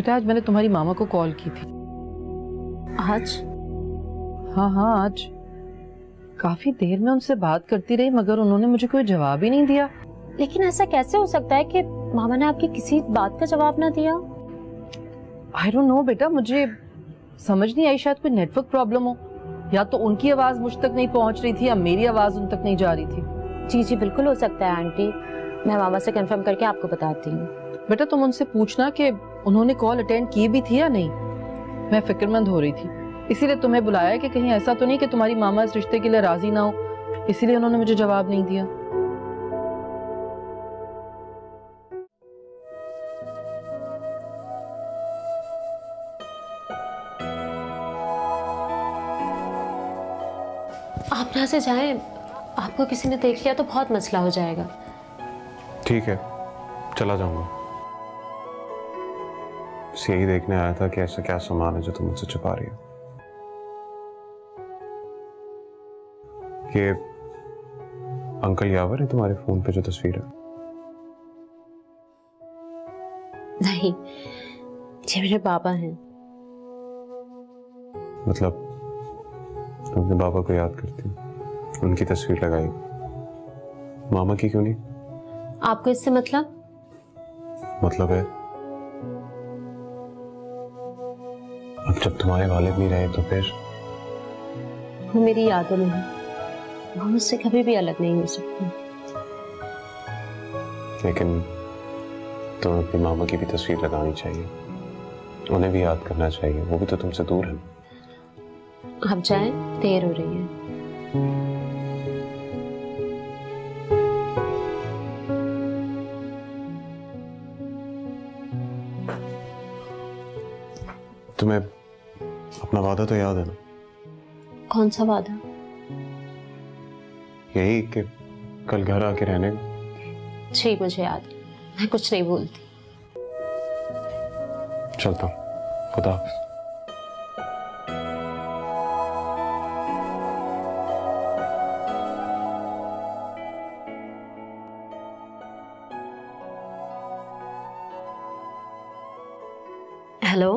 बेटा आज मैंने तुम्हारी मामा को कॉल की थी। आज? हाँ आज काफी देर में उनसे बात करती रही मगर उन्होंने मुझे कोई जवाब ही नहीं दिया। लेकिन ऐसा कैसे हो सकता है कि मामा ने आपकी किसी बात का जवाब ना दिया? आई डोंट नो बेटा, मुझे समझ नहीं आई, शायद कोई नेटवर्क प्रॉब्लम हो, या तो उनकी आवाज मुझ तक नहीं पहुंच रही थी या मेरी आवाज उन तक नहीं जा रही थी। जी जी बिल्कुल हो सकता है आंटी, मैं मामा से कंफर्म करके आपको बताती हूँ। बेटा तुम उनसे पूछना कि उन्होंने कॉल अटेंड की भी थी या नहीं। मैं फिक्रमंद हो रही थी, इसीलिए तुम्हें बुलाया कि कहीं ऐसा तो नहीं कि तुम्हारी मामा इस रिश्ते के लिए राजी ना हो, इसीलिए उन्होंने मुझे जवाब नहीं दिया। आप यहाँ से जाएं, आपको किसी ने देख लिया तो बहुत मसला हो जाएगा। ठीक है चला जाऊंगा, बस यही देखने आया था कि ऐसा क्या सामान है जो तुम मुझसे छुपा रही हो। ये अंकल यावर है तुम्हारे फोन पे जो तस्वीर है? नहीं, ये मेरे बाबा हैं। मतलब तुम अपने बाबा को याद करती हो, उनकी तस्वीर लगाई, मामा की क्यों नहीं? आपको इससे मतलब? मतलब है अब जब तुम्हारे वालिद नहीं रहे तो फिर? वो मेरी यादों में है, वो मुझसे कभी भी अलग नहीं हो सकती। लेकिन तुम्हें अपनी मामा की भी तस्वीर लगानी चाहिए, उन्हें भी याद करना चाहिए, वो भी तो तुमसे दूर है। आप जाएं, देर हो रही है। तुम्हें अपना वादा तो याद है ना? कौन सा वादा? यही कि कल घर आके रहने का। जी मुझे याद, मैं कुछ नहीं भूलती। चलता हूँ, खुदा हाफिज। हेलो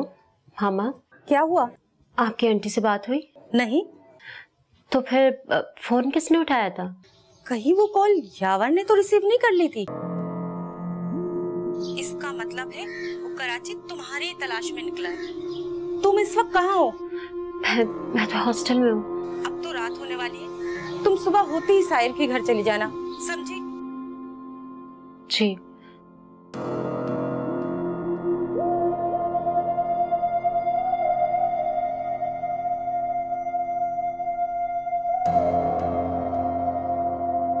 मामा। क्या हुआ? आपकी आंटी से बात हुई? नहीं। तो फिर फोन किसने उठाया था? कहीं वो कॉल यावर ने तो रिसीव नहीं कर ली थी? इसका मतलब है वो कराची तुम्हारी तलाश में निकला है। तुम इस वक्त कहाँ हो? मैं तो हॉस्टल में हूँ। अब तो रात होने वाली है, तुम सुबह होते ही साहिर के घर चली जाना, समझी? जी।